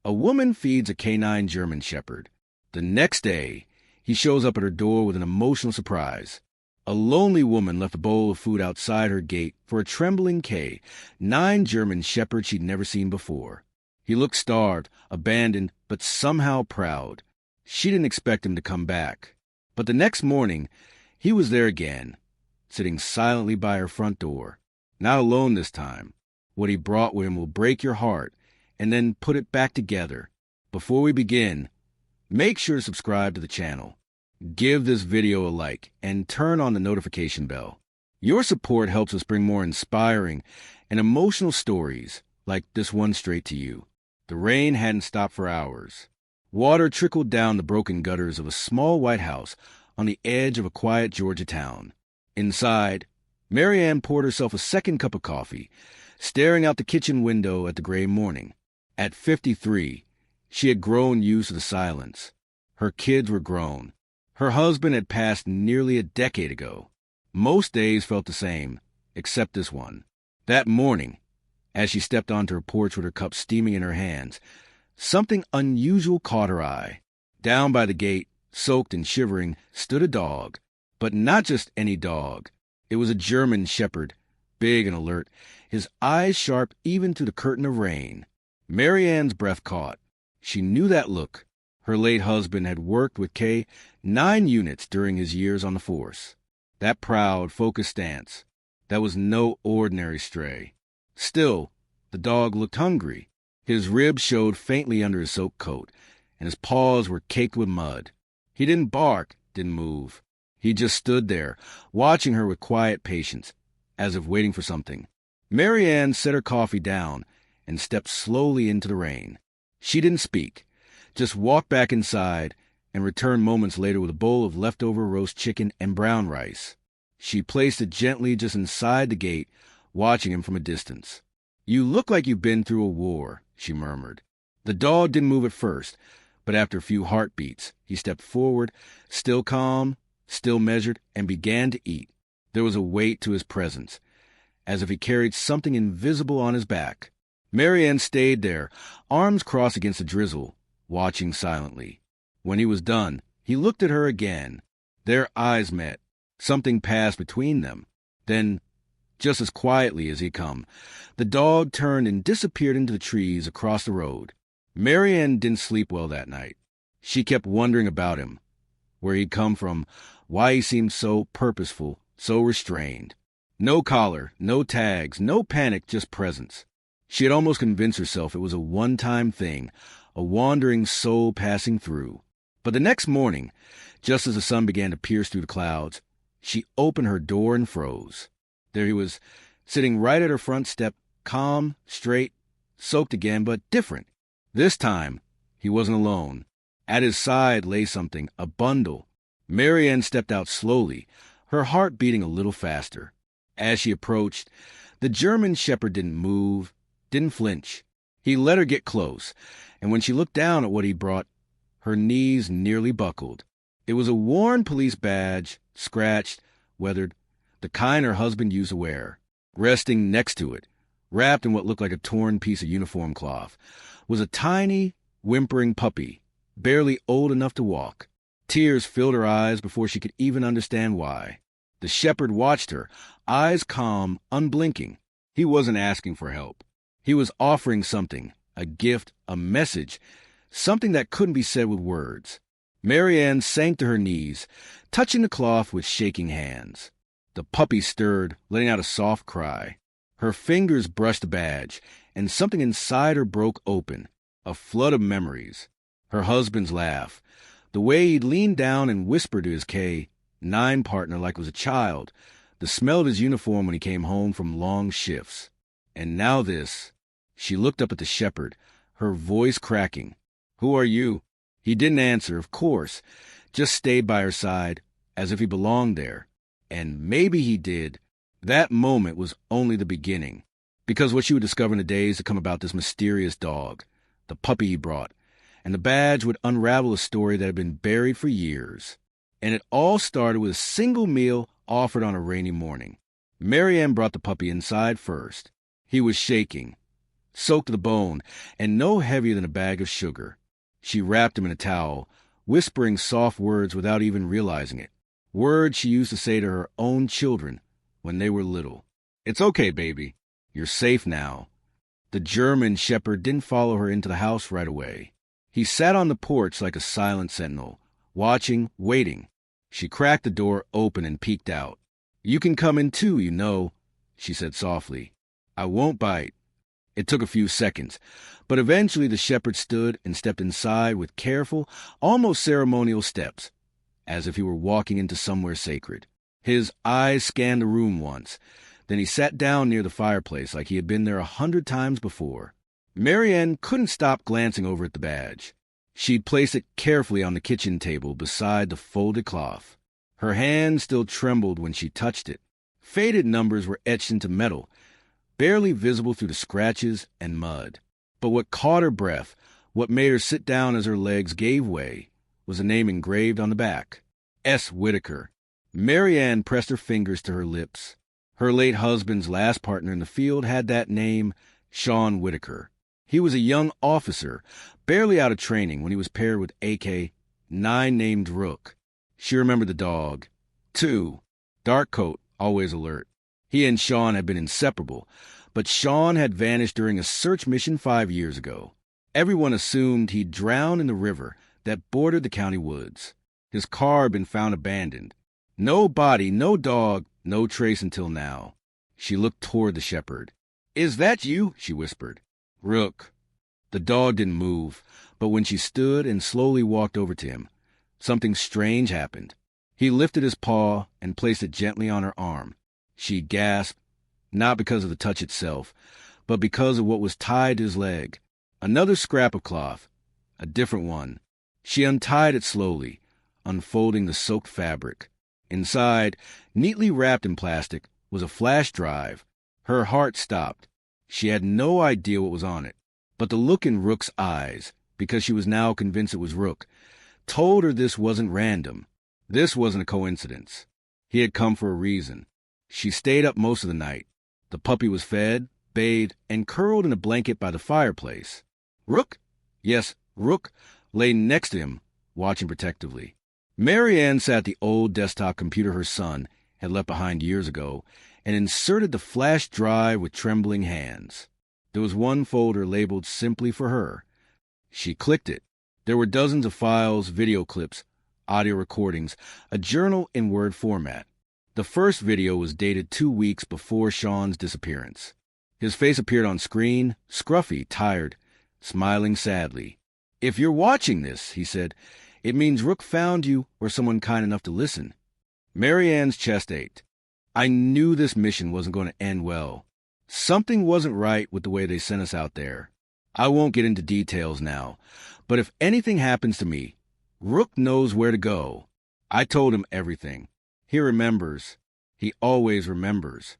A woman feeds a canine German shepherd. The next day, he shows up at her door with an emotional surprise. A lonely woman left a bowl of food outside her gate for a trembling K9 German shepherd she'd never seen before. He looked starved, abandoned, but somehow proud. She didn't expect him to come back. But the next morning, he was there again, sitting silently by her front door. Not alone this time. What he brought with him will break your heart, and then put it back together. Before we begin, make sure to subscribe to the channel. Give this video a like and turn on the notification bell. Your support helps us bring more inspiring and emotional stories like this one straight to you. The rain hadn't stopped for hours. Water trickled down the broken gutters of a small white house on the edge of a quiet Georgia town. Inside, Marianne poured herself a second cup of coffee, staring out the kitchen window at the gray morning. At 53, she had grown used to the silence. Her kids were grown. Her husband had passed nearly a decade ago. Most days felt the same, except this one. That morning, as she stepped onto her porch with her cup steaming in her hands, something unusual caught her eye. Down by the gate, soaked and shivering, stood a dog. But not just any dog. It was a German shepherd, big and alert, his eyes sharp even through the curtain of rain. Marianne's breath caught. She knew that look. Her late husband had worked with K9 units during his years on the force. That proud, focused stance. That was no ordinary stray. Still, the dog looked hungry. His ribs showed faintly under his soaked coat, and his paws were caked with mud. He didn't bark, didn't move. He just stood there, watching her with quiet patience, as if waiting for something. Marianne set her coffee down and stepped slowly into the rain. She didn't speak, just walked back inside and returned moments later with a bowl of leftover roast chicken and brown rice. She placed it gently just inside the gate, watching him from a distance. "You look like you've been through a war," she murmured. The dog didn't move at first, but after a few heartbeats, he stepped forward, still calm, still measured, and began to eat. There was a weight to his presence, as if he carried something invisible on his back. Marianne stayed there, arms crossed against the drizzle, watching silently. When he was done, he looked at her again. Their eyes met. Something passed between them. Then, just as quietly as he'd come, the dog turned and disappeared into the trees across the road. Marianne didn't sleep well that night. She kept wondering about him, where he'd come from, why he seemed so purposeful, so restrained. No collar, no tags, no panic, just presence. She had almost convinced herself it was a one-time thing, a wandering soul passing through. But the next morning, just as the sun began to pierce through the clouds, she opened her door and froze. There he was, sitting right at her front step, calm, straight, soaked again, but different. This time, he wasn't alone. At his side lay something, a bundle. Marianne stepped out slowly, her heart beating a little faster. As she approached, the German shepherd didn't move, didn't flinch. He let her get close, and when she looked down at what he brought, her knees nearly buckled. It was a worn police badge, scratched, weathered, the kind her husband used to wear. Resting next to it, wrapped in what looked like a torn piece of uniform cloth, was a tiny, whimpering puppy, barely old enough to walk. Tears filled her eyes before she could even understand why. The shepherd watched her, eyes calm, unblinking. He wasn't asking for help. He was offering something, a gift, a message, something that couldn't be said with words. Marianne sank to her knees, touching the cloth with shaking hands. The puppy stirred, letting out a soft cry. Her fingers brushed the badge, and something inside her broke open, a flood of memories. Her husband's laugh, the way he'd leaned down and whispered to his K9 partner like it was a child, the smell of his uniform when he came home from long shifts. And now this. She looked up at the shepherd, her voice cracking. "Who are you?" He didn't answer, of course, just stayed by her side, as if he belonged there. And maybe he did. That moment was only the beginning, because what she would discover in the days to come about this mysterious dog, the puppy he brought, and the badge would unravel a story that had been buried for years. And it all started with a single meal offered on a rainy morning. Marianne brought the puppy inside first. He was shaking, soaked to the bone, and no heavier than a bag of sugar. She wrapped him in a towel, whispering soft words without even realizing it. Words she used to say to her own children when they were little. "It's okay, baby. You're safe now." The German shepherd didn't follow her into the house right away. He sat on the porch like a silent sentinel, watching, waiting. She cracked the door open and peeked out. "You can come in too, you know," she said softly. "I won't bite." It took a few seconds, but eventually the shepherd stood and stepped inside with careful, almost ceremonial steps, as if he were walking into somewhere sacred. His eyes scanned the room once. Then he sat down near the fireplace like he had been there 100 times before. Marianne couldn't stop glancing over at the badge. She'd placed it carefully on the kitchen table beside the folded cloth. Her hand still trembled when she touched it. Faded numbers were etched into metal, barely visible through the scratches and mud. But what caught her breath, what made her sit down as her legs gave way, was a name engraved on the back. S. Whitaker. Marianne pressed her fingers to her lips. Her late husband's last partner in the field had that name, Sean Whitaker. He was a young officer, barely out of training when he was paired with AK-9 named Rook. She remembered the dog. 2. Dark coat, always alert. He and Sean had been inseparable, but Sean had vanished during a search mission 5 years ago. Everyone assumed he'd drowned in the river that bordered the county woods. His car had been found abandoned. No body, no dog, no trace until now. She looked toward the shepherd. "Is that you?" she whispered. "Rook." The dog didn't move, but when she stood and slowly walked over to him, something strange happened. He lifted his paw and placed it gently on her arm. She gasped, not because of the touch itself, but because of what was tied to his leg. Another scrap of cloth, a different one. She untied it slowly, unfolding the soaked fabric. Inside, neatly wrapped in plastic, was a flash drive. Her heart stopped. She had no idea what was on it, but the look in Rook's eyes, because she was now convinced it was Rook, told her this wasn't random. This wasn't a coincidence. He had come for a reason. She stayed up most of the night. The puppy was fed, bathed, and curled in a blanket by the fireplace. Rook? Yes, Rook lay next to him, watching protectively. Marianne sat at the old desktop computer her son had left behind years ago and inserted the flash drive with trembling hands. There was one folder labeled simply for her. She clicked it. There were dozens of files, video clips, audio recordings, a journal in Word format. The first video was dated 2 weeks before Sean's disappearance. His face appeared on screen, scruffy, tired, smiling sadly. "If you're watching this," he said, "it means Rook found you or someone kind enough to listen." Marianne's chest ached. I knew this mission wasn't going to end well. Something wasn't right with the way they sent us out there. I won't get into details now, but if anything happens to me, Rook knows where to go. I told him everything. He remembers. He always remembers.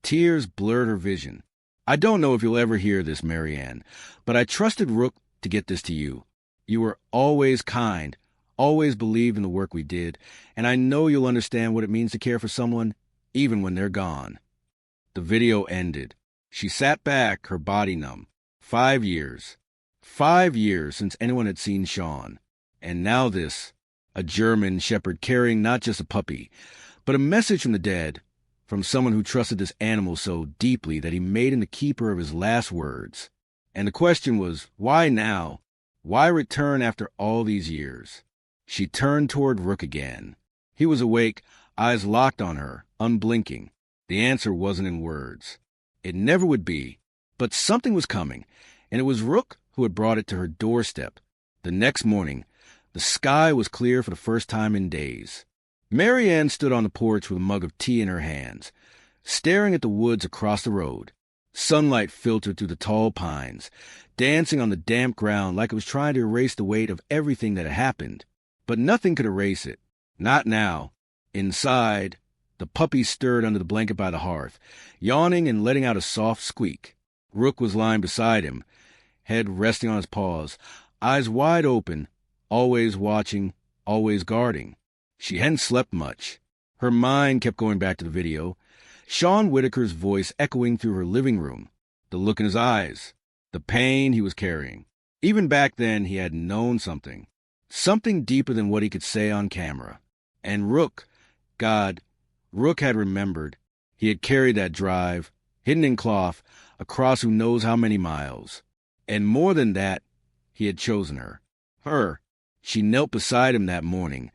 Tears blurred her vision. "I don't know if you'll ever hear this, Marianne, but I trusted Rook to get this to you. You were always kind, always believed in the work we did, and I know you'll understand what it means to care for someone, even when they're gone." The video ended. She sat back, her body numb. 5 years. 5 years since anyone had seen Sean. And now this, a German shepherd carrying not just a puppy, but a message from the dead, from someone who trusted this animal so deeply that he made him the keeper of his last words. And the question was, why now? Why return after all these years? She turned toward Rook again. He was awake, eyes locked on her, unblinking. The answer wasn't in words. It never would be. But something was coming, and it was Rook who had brought it to her doorstep. The next morning, the sky was clear for the first time in days. Marianne stood on the porch with a mug of tea in her hands, staring at the woods across the road. Sunlight filtered through the tall pines, dancing on the damp ground like it was trying to erase the weight of everything that had happened. But nothing could erase it. Not now. Inside, the puppy stirred under the blanket by the hearth, yawning and letting out a soft squeak. Rook was lying beside him, head resting on his paws, eyes wide open, always watching, always guarding. She hadn't slept much. Her mind kept going back to the video, Sean Whitaker's voice echoing through her living room, the look in his eyes, the pain he was carrying. Even back then, he had known something. Something deeper than what he could say on camera. And Rook, God, Rook had remembered. He had carried that drive, hidden in cloth, across who knows how many miles. And more than that, he had chosen her. Her. She knelt beside him that morning,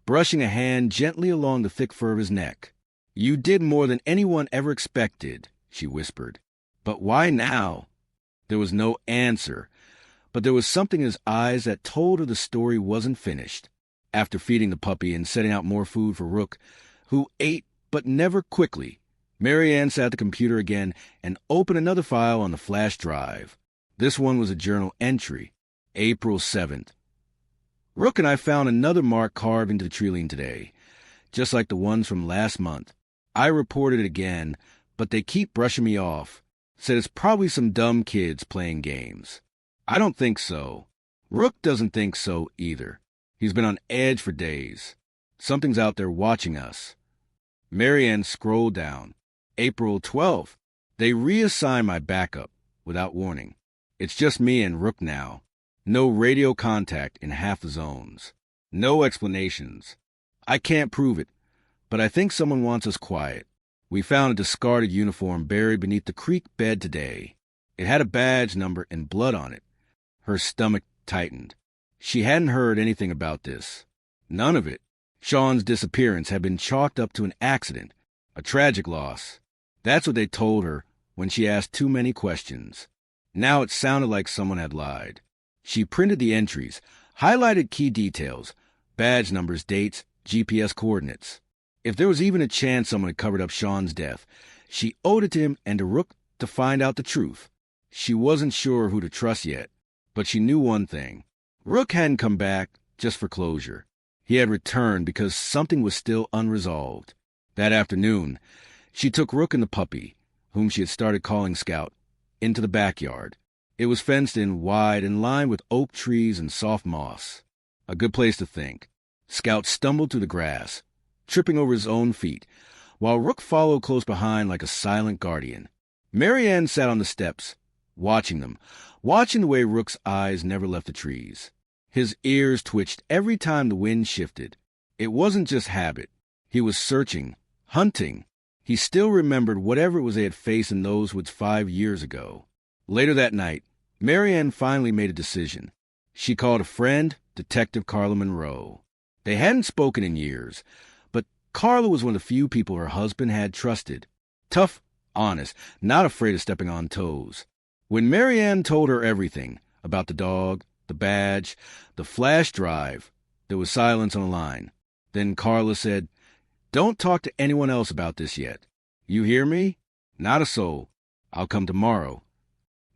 brushing a hand gently along the thick fur of his neck. "You did more than anyone ever expected," she whispered. "But why now?" There was no answer, but there was something in his eyes that told her the story wasn't finished. After feeding the puppy and setting out more food for Rook, who ate but never quickly, Mary Ann sat at the computer again and opened another file on the flash drive. This one was a journal entry, April 7th. "Rook and I found another mark carved into the tree today, just like the ones from last month. I reported it again, but they keep brushing me off. Said it's probably some dumb kids playing games. I don't think so. Rook doesn't think so either. He's been on edge for days. Something's out there watching us." Mary Ann scrolled down. April 12th. "They reassigned my backup without warning. It's just me and Rook now. No radio contact in half the zones. No explanations. I can't prove it, but I think someone wants us quiet. We found a discarded uniform buried beneath the creek bed today. It had a badge number and blood on it." Her stomach tightened. She hadn't heard anything about this. None of it. Sean's disappearance had been chalked up to an accident, a tragic loss. That's what they told her when she asked too many questions. Now it sounded like someone had lied. She printed the entries, highlighted key details, badge numbers, dates, GPS coordinates. If there was even a chance someone had covered up Sean's death, she owed it to him and to Rook to find out the truth. She wasn't sure who to trust yet, but she knew one thing. Rook hadn't come back just for closure. He had returned because something was still unresolved. That afternoon, she took Rook and the puppy, whom she had started calling Scout, into the backyard. It was fenced in wide and lined with oak trees and soft moss. A good place to think. Scout stumbled through the grass, tripping over his own feet, while Rook followed close behind like a silent guardian. Mary Ann sat on the steps, watching them, watching the way Rook's eyes never left the trees. His ears twitched every time the wind shifted. It wasn't just habit. He was searching, hunting. He still remembered whatever it was they had faced in those woods 5 years ago. Later that night, Mary Ann finally made a decision. She called a friend, Detective Carla Monroe. They hadn't spoken in years, but Carla was one of the few people her husband had trusted. Tough, honest, not afraid of stepping on toes. When Mary Ann told her everything about the dog, the badge, the flash drive, there was silence on the line. Then Carla said, "Don't talk to anyone else about this yet. You hear me? Not a soul. I'll come tomorrow."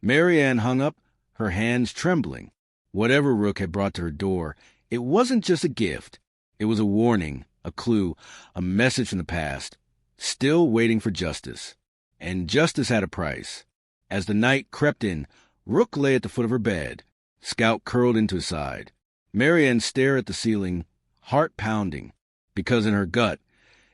Mary Ann hung up, her hands trembling. Whatever Rook had brought to her door, it wasn't just a gift. It was a warning, a clue, a message from the past, still waiting for justice. And justice had a price. As the night crept in, Rook lay at the foot of her bed, Scout curled into his side. Mary Ann stared at the ceiling, heart pounding, because in her gut,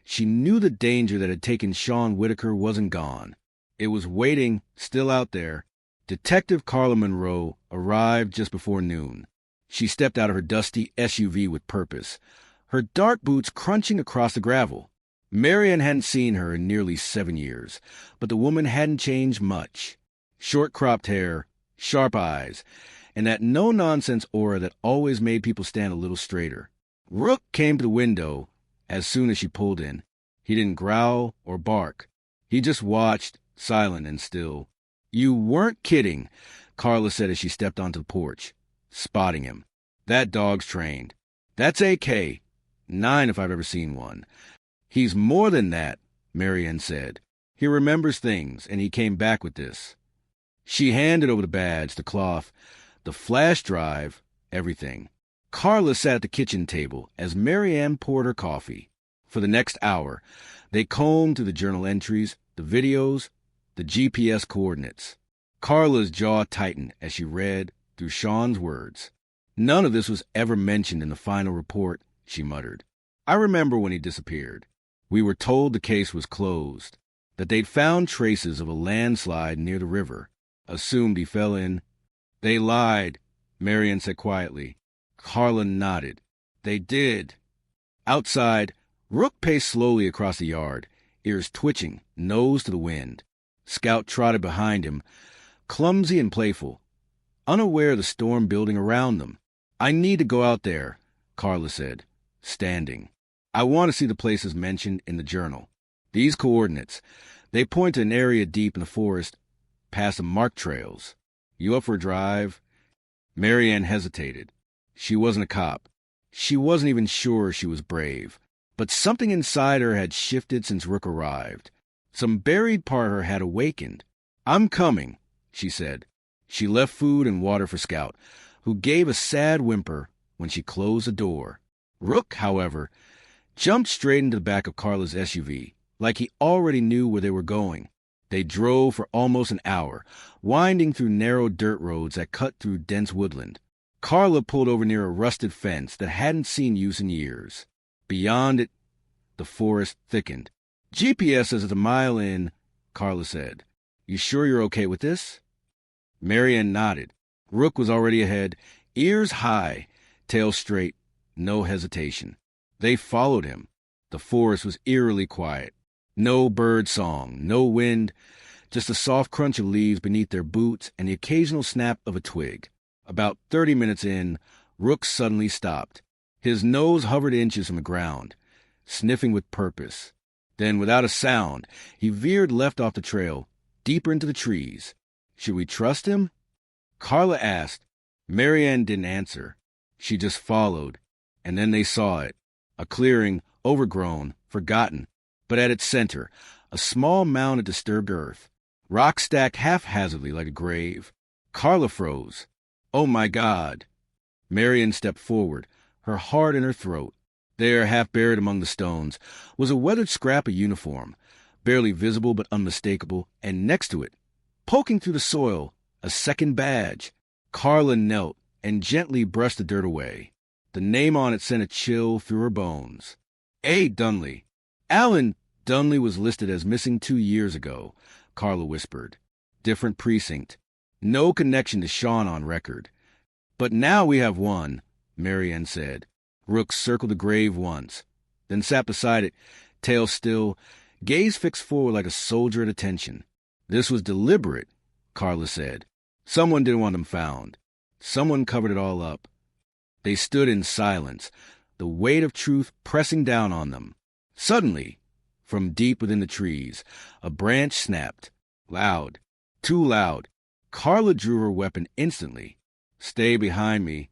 she knew the danger that had taken Sean Whitaker wasn't gone. It was waiting, still out there. Detective Carla Monroe arrived just before noon. She stepped out of her dusty SUV with purpose, her dark boots crunching across the gravel. Mary Ann hadn't seen her in nearly 7 years, but the woman hadn't changed much. Short-cropped hair, sharp eyes, and that no-nonsense aura that always made people stand a little straighter. Rook came to the window as soon as she pulled in. He didn't growl or bark. He just watched, silent and still. "You weren't kidding," Carla said as she stepped onto the porch, spotting him. "That dog's trained. That's AK. 9 if I've ever seen one." "He's more than that," Mary Ann said. "He remembers things, and he came back with this." She handed over the badge, the cloth, the flash drive, everything. Carla sat at the kitchen table as Mary Ann poured her coffee. For the next hour, they combed through the journal entries, the videos, the GPS coordinates. Carla's jaw tightened as she read through Sean's words. "None of this was ever mentioned in the final report," she muttered. "I remember when he disappeared. We were told the case was closed, that they'd found traces of a landslide near the river. Assumed he fell in. They lied, Marianne said quietly. Carla nodded. They did. Outside, Rook paced slowly across the yard, ears twitching, nose to the wind. Scout trotted behind him, clumsy and playful, unaware of the storm building around them. I need to go out there, Carla said, standing. I want to see the places mentioned in the journal. These coordinates, they point to an area deep in the forest, past some marked trails. You up for a drive? Marianne hesitated. She wasn't a cop. She wasn't even sure she was brave. But something inside her had shifted since Rook arrived. Some buried part of her had awakened. I'm coming, she said. She left food and water for Scout, who gave a sad whimper when she closed the door. Rook, however, jumped straight into the back of Carla's SUV, like he already knew where they were going. They drove for almost an hour, winding through narrow dirt roads that cut through dense woodland. Carla pulled over near a rusted fence that hadn't seen use in years. Beyond it, the forest thickened. GPS says it's a mile in, Carla said. You sure you're okay with this? Marianne nodded. Rook was already ahead, ears high, tail straight, no hesitation. They followed him. The forest was eerily quiet. No bird song, no wind, just the soft crunch of leaves beneath their boots and the occasional snap of a twig. About 30 minutes in, Rook suddenly stopped. His nose hovered inches from the ground, sniffing with purpose. Then, without a sound, he veered left off the trail, deeper into the trees. Should we trust him? Carla asked. Marianne didn't answer. She just followed, and then they saw it. A clearing, overgrown, forgotten, but at its center, a small mound of disturbed earth. Rocks stacked haphazardly like a grave. Carla froze. Oh, my God. Marianne stepped forward, her heart in her throat. There, half buried among the stones, was a weathered scrap of uniform, barely visible but unmistakable, and next to it, poking through the soil, a second badge. Carla knelt and gently brushed the dirt away. The name on it sent a chill through her bones. A. Dunley. Alan Dunley was listed as missing 2 years ago, Carla whispered. Different precinct. No connection to Sean on record. But now we have one, Marianne said. Rook circled the grave once, then sat beside it, tail still, gaze fixed forward like a soldier at attention. This was deliberate, Carla said. Someone didn't want them found. Someone covered it all up. They stood in silence, the weight of truth pressing down on them. Suddenly, from deep within the trees, a branch snapped. Loud. Too loud. Carla drew her weapon instantly. Stay behind me.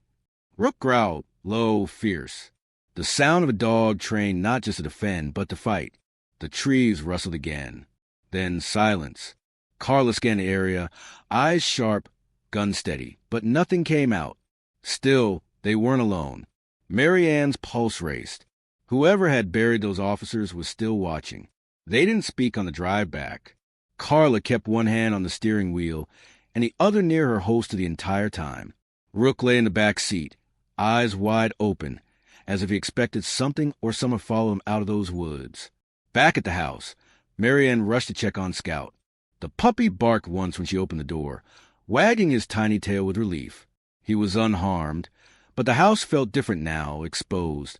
Rook growled, low, fierce. The sound of a dog trained not just to defend, but to fight. The trees rustled again. Then silence. Carla scanned the area, eyes sharp, gun steady, but nothing came out. Still, they weren't alone. Marianne's pulse raced. Whoever had buried those officers was still watching. They didn't speak on the drive back. Carla kept one hand on the steering wheel and the other near her holster the entire time. Rook lay in the back seat, eyes wide open, as if he expected something or someone to follow him out of those woods. Back at the house, Marianne rushed to check on Scout. The puppy barked once when she opened the door, wagging his tiny tail with relief. He was unharmed, but the house felt different now, exposed,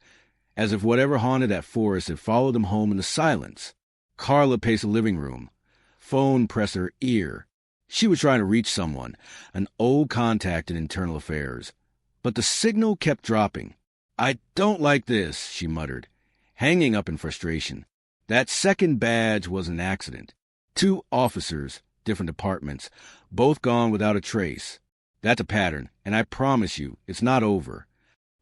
as if whatever haunted that forest had followed them home in the silence. Carla paced the living room, phone pressed her ear. She was trying to reach someone, an old contact in internal affairs. But the signal kept dropping. I don't like this, she muttered, hanging up in frustration. That second badge was an accident. 2 officers, different departments, both gone without a trace. That's a pattern, and I promise you, it's not over.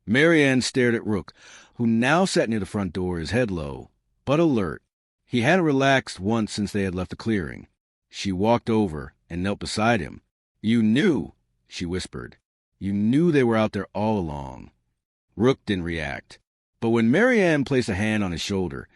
Marianne stared at Rook, who now sat near the front door, his head low, but alert. He hadn't relaxed once since they had left the clearing. She walked over and knelt beside him. You knew, she whispered. You knew they were out there all along. Rook didn't react. But when Marianne placed a hand on his shoulder,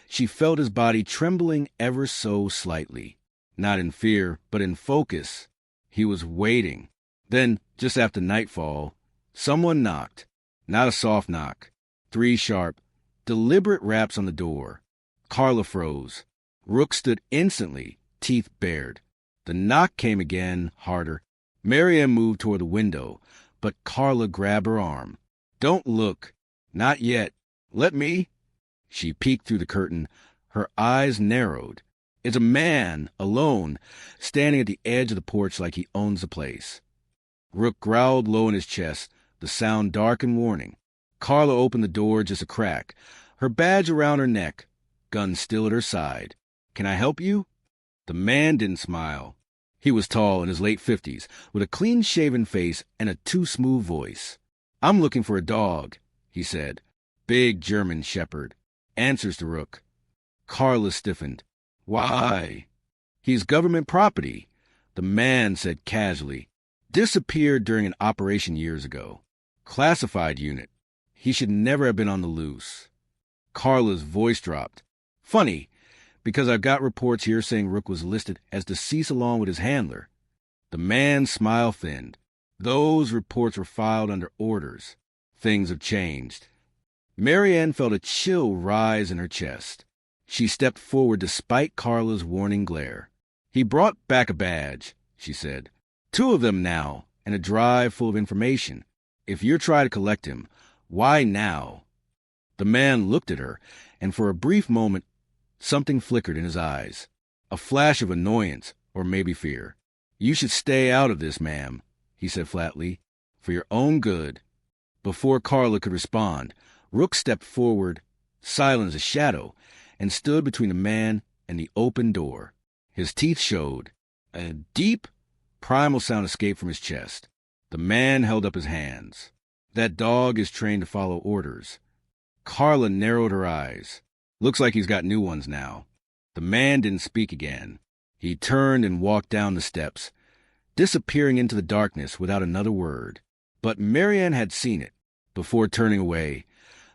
she felt his body trembling ever so slightly. Not in fear, but in focus. He was waiting. Then, just after nightfall, someone knocked. Not a soft knock. 3 sharp, deliberate raps on the door. Carla froze. Rook stood instantly, teeth bared. The knock came again, harder. Marianne moved toward the window, but Carla grabbed her arm. "Don't look. Not yet. Let me." She peeked through the curtain. Her eyes narrowed. It's a man, alone, standing at the edge of the porch like he owns the place. Rook growled low in his chest, the sound dark and warning. Carla opened the door just a crack, her badge around her neck, gun still at her side. "Can I help you?" The man didn't smile. He was tall, in his late 50s, with a clean-shaven face and a too-smooth voice. "I'm looking for a dog," he said. "Big German shepherd. Answers to Rook." Carla stiffened. "Why?" "He's government property," the man said casually. "Disappeared during an operation years ago. Classified unit. He should never have been on the loose." Carla's voice dropped. "Funny, because I've got reports here saying Rook was listed as deceased along with his handler." The man's smile thinned. "Those reports were filed under orders. Things have changed." Marianne felt a chill rise in her chest. She stepped forward despite Carla's warning glare. "He brought back a badge," she said. "2 of them now, and a drive full of information. If you're trying to collect him, why now?" The man looked at her, and for a brief moment, something flickered in his eyes. A flash of annoyance, or maybe fear. "You should stay out of this, ma'am," he said flatly. "For your own good." Before Carla could respond, Rook stepped forward, silent as a shadow, and stood between the man and the open door. His teeth showed. A deep, primal sound escaped from his chest. The man held up his hands. "That dog is trained to follow orders." Carla narrowed her eyes. "Looks like he's got new ones now." The man didn't speak again. He turned and walked down the steps, disappearing into the darkness without another word. But Marianne had seen it. Before turning away,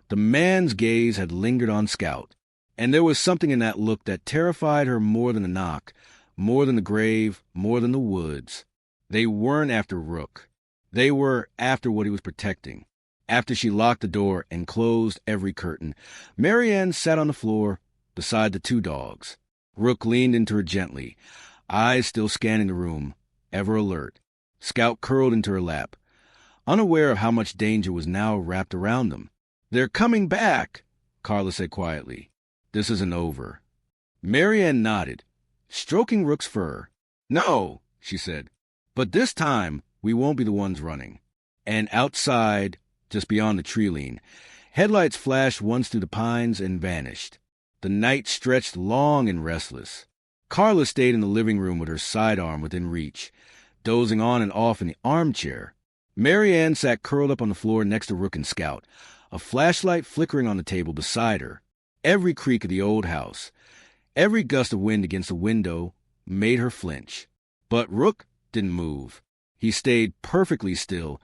the man's gaze had lingered on Scout, and there was something in that look that terrified her more than the knock, more than the grave, more than the woods. They weren't after Rook. They were after what he was protecting. After she locked the door and closed every curtain, Marianne sat on the floor beside the 2 dogs. Rook leaned into her gently, eyes still scanning the room, ever alert. Scout curled into her lap, unaware of how much danger was now wrapped around them. "They're coming back," Carla said quietly. "This isn't over." Marianne nodded, stroking Rook's fur. "No," she said, "but this time we won't be the ones running." And outside, just beyond the tree line, headlights flashed once through the pines and vanished. The night stretched long and restless. Carla stayed in the living room with her sidearm within reach, dozing on and off in the armchair. Marianne sat curled up on the floor next to Rook and Scout, a flashlight flickering on the table beside her. Every creak of the old house, every gust of wind against the window made her flinch. But Rook didn't move. He stayed perfectly still,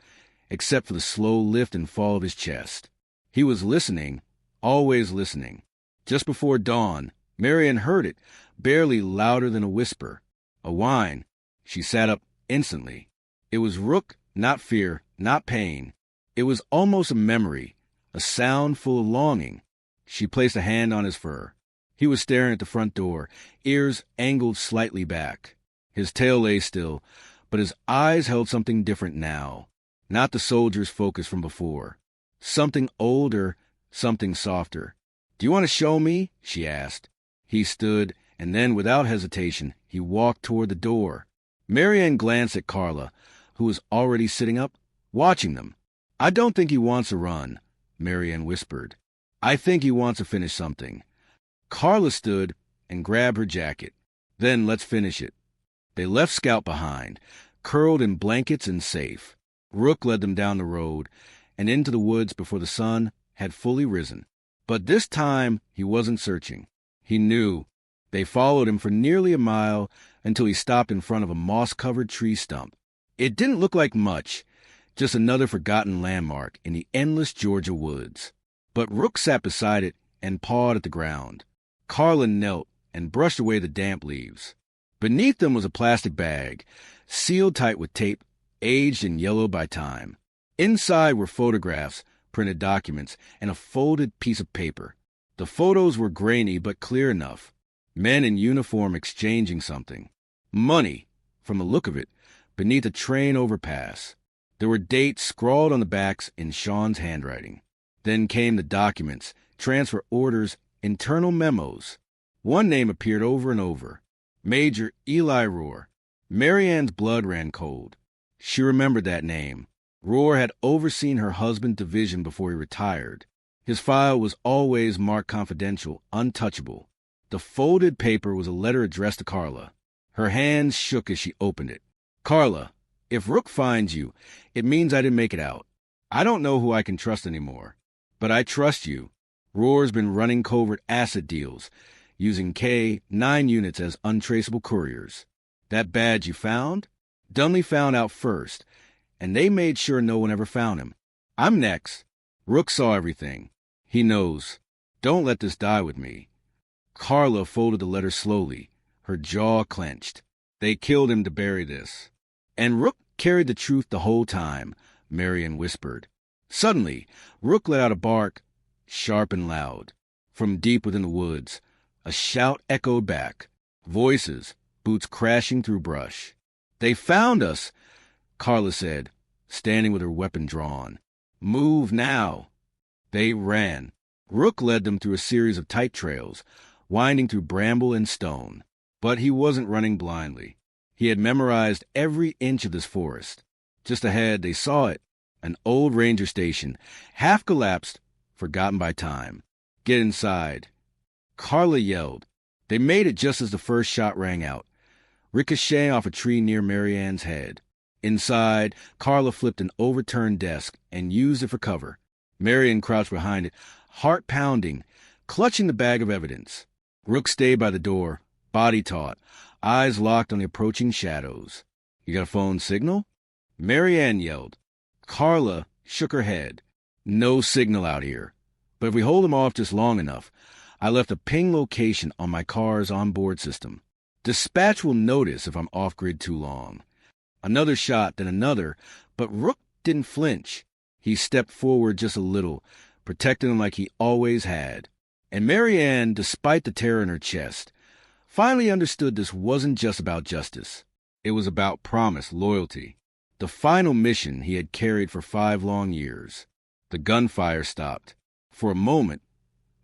except for the slow lift and fall of his chest. He was listening, always listening. Just before dawn, Marianne heard it, barely louder than a whisper. A whine. She sat up instantly. It was Rook, not fear, not pain. It was almost a memory, a sound full of longing. She placed a hand on his fur. He was staring at the front door, ears angled slightly back. His tail lay still, but his eyes held something different now. Not the soldier's focus from before. Something older, something softer. "Do you want to show me?" she asked. He stood, and then, without hesitation, he walked toward the door. Marianne glanced at Carla, who was already sitting up, watching them. "I don't think he wants to run," Marianne whispered. "I think he wants to finish something." Carla stood and grabbed her jacket. "Then let's finish it." They left Scout behind, curled in blankets and safe. Rook led them down the road and into the woods before the sun had fully risen. But this time he wasn't searching. He knew. They followed him for nearly a mile until he stopped in front of a moss-covered tree stump. It didn't look like much, just another forgotten landmark in the endless Georgia woods. But Rook sat beside it and pawed at the ground. Carla knelt and brushed away the damp leaves. Beneath them was a plastic bag, sealed tight with tape, aged and yellowed by time. Inside were photographs, printed documents, and a folded piece of paper. The photos were grainy but clear enough. Men in uniform exchanging something. Money, from the look of it, beneath a train overpass. There were dates scrawled on the backs in Sean's handwriting. Then came the documents, transfer orders, internal memos. One name appeared over and over. Major Eli Rohr. Marianne's blood ran cold. She remembered that name. Rohr had overseen her husband's division before he retired. His file was always marked confidential, untouchable. The folded paper was a letter addressed to Carla. Her hands shook as she opened it. Carla, if Rook finds you, it means I didn't make it out. I don't know who I can trust anymore. But I trust you. Rohr's been running covert asset deals, using K-9 units as untraceable couriers. That badge you found? Dunley found out first, and they made sure no one ever found him. I'm next. Rook saw everything. He knows. Don't let this die with me. Carla folded the letter slowly, her jaw clenched. They killed him to bury this. And Rook carried the truth the whole time, Marian whispered. Suddenly, Rook let out a bark, sharp and loud. From deep within the woods, a shout echoed back. Voices, boots crashing through brush. They found us, Carla said, standing with her weapon drawn. Move now. They ran. Rook led them through a series of tight trails, winding through bramble and stone. But he wasn't running blindly. He had memorized every inch of this forest. Just ahead, they saw it, an old ranger station, half collapsed, forgotten by time. Get inside. Carla yelled. They made it just as the first shot rang out, ricocheting off a tree near Marianne's head. Inside, Carla flipped an overturned desk and used it for cover. Marianne crouched behind it, heart pounding, clutching the bag of evidence. Rook stayed by the door, body taut, eyes locked on the approaching shadows. You got a phone signal? Marianne yelled. Carla shook her head. No signal out here. But if we hold them off just long enough, I left a ping location on my car's onboard system. Dispatch will notice if I'm off-grid too long. Another shot, then another, but Rook didn't flinch. He stepped forward just a little, protecting him like he always had. And Marianne, despite the terror in her chest, finally understood this wasn't just about justice. It was about promise, loyalty. The final mission he had carried for 5 long years. The gunfire stopped. For a moment,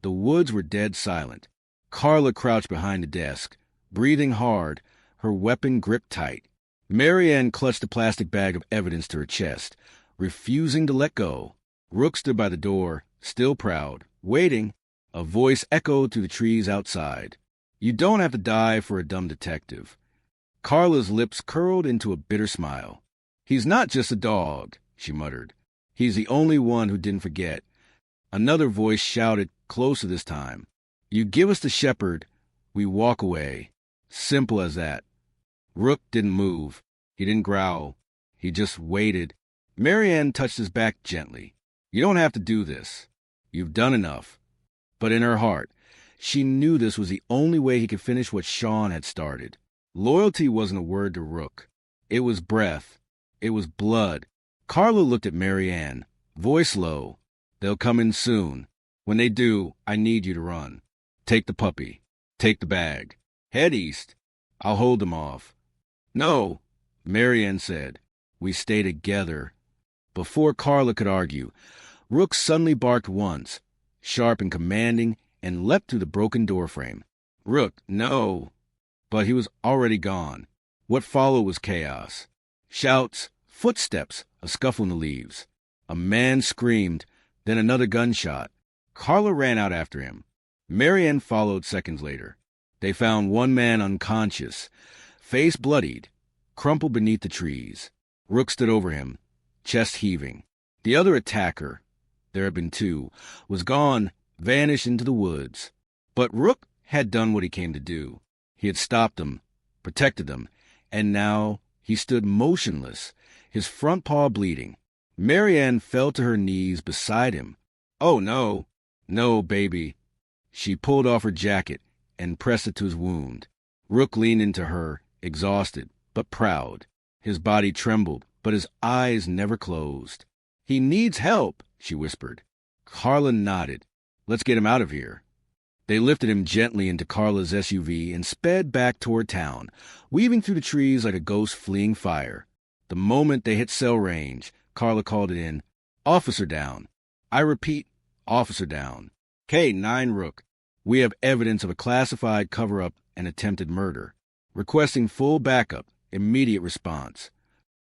the woods were dead silent. Carla crouched behind the desk, breathing hard, her weapon gripped tight. Marianne clutched the plastic bag of evidence to her chest, refusing to let go. Rook stood by the door, still proud, waiting. A voice echoed through the trees outside. You don't have to die for a dumb detective. Carla's lips curled into a bitter smile. He's not just a dog, she muttered. He's the only one who didn't forget. Another voice shouted, closer this time. You give us the shepherd, we walk away. Simple as that. Rook didn't move. He didn't growl. He just waited. Marianne touched his back gently. You don't have to do this. You've done enough. But in her heart, she knew this was the only way he could finish what Sean had started. Loyalty wasn't a word to Rook. It was breath. It was blood. Carla looked at Marianne, voice low. They'll come in soon. When they do, I need you to run. Take the puppy. Take the bag. Head east. I'll hold them off. No, Marianne said. We stay together. Before Carla could argue, Rook suddenly barked once, sharp and commanding, and leapt through the broken doorframe. Rook, no. But he was already gone. What followed was chaos. Shouts, footsteps, a scuffle in the leaves. A man screamed, then another gunshot. Carla ran out after him. Marianne followed seconds later. They found one man unconscious, face bloodied, crumpled beneath the trees. Rook stood over him, chest heaving. The other attacker, there had been 2, was gone, vanished into the woods. But Rook had done what he came to do. He had stopped them, protected them, and now he stood motionless, his front paw bleeding. Marianne fell to her knees beside him. Oh, no. No, baby. She pulled off her jacket and pressed it to his wound. Rook leaned into her, exhausted, but proud. His body trembled, but his eyes never closed. He needs help, she whispered. Carla nodded. Let's get him out of here. They lifted him gently into Carla's SUV and sped back toward town, weaving through the trees like a ghost fleeing fire. The moment they hit cell range, Carla called it in. Officer down. I repeat, officer down. K9 Rook. We have evidence of a classified cover-up and attempted murder. Requesting full backup, immediate response.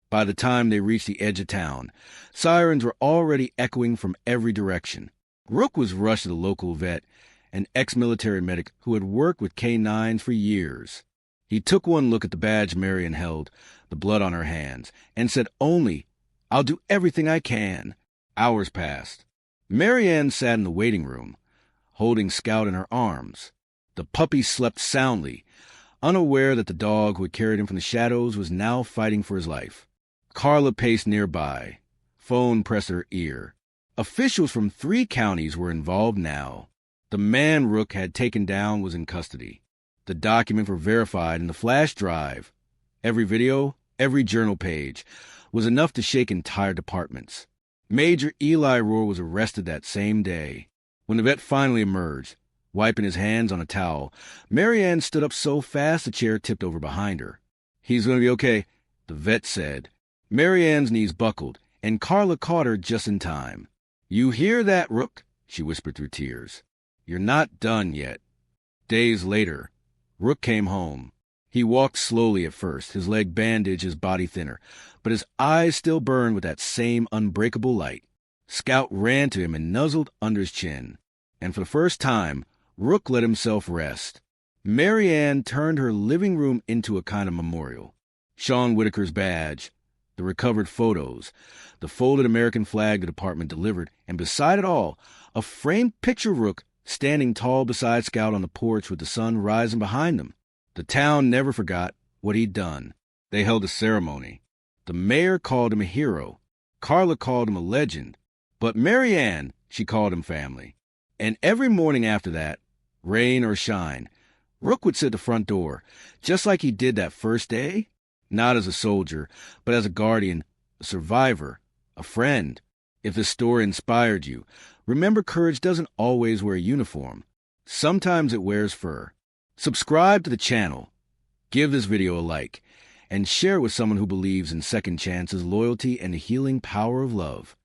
By the time they reached the edge of town, sirens were already echoing from every direction. Rook was rushed to the local vet, an ex-military medic who had worked with K9s for years. He took one look at the badge Marian held, the blood on her hands, and said only, I'll do everything I can. Hours passed. Marianne sat in the waiting room, holding Scout in her arms. The puppy slept soundly, unaware that the dog who had carried him from the shadows was now fighting for his life. Carla paced nearby. Phone pressed her ear. Officials from 3 counties were involved now. The man Rook had taken down was in custody. The documents were verified in the flash drive. Every video, every journal page, was enough to shake entire departments. Major Eli Rohr was arrested that same day. When the vet finally emerged, wiping his hands on a towel, Marianne stood up so fast the chair tipped over behind her. He's going to be okay, the vet said. Marianne's knees buckled, and Carla caught her just in time. You hear that, Rook? She whispered through tears. You're not done yet. Days later, Rook came home. He walked slowly at first, his leg bandaged, his body thinner, but his eyes still burned with that same unbreakable light. Scout ran to him and nuzzled under his chin. And for the first time, Rook let himself rest. Marianne turned her living room into a kind of memorial. Sean Whitaker's badge, the recovered photos, the folded American flag the department delivered, and beside it all, a framed picture of Rook standing tall beside Scout on the porch with the sun rising behind them. The town never forgot what he'd done. They held a ceremony. The mayor called him a hero. Carla called him a legend. But Marianne, she called him family. And every morning after that, rain or shine, Rook would sit at the front door, just like he did that first day. Not as a soldier, but as a guardian, a survivor, a friend. If this story inspired you, remember courage doesn't always wear a uniform. Sometimes it wears fur. Subscribe to the channel, give this video a like, and share with someone who believes in second chances, loyalty, and the healing power of love.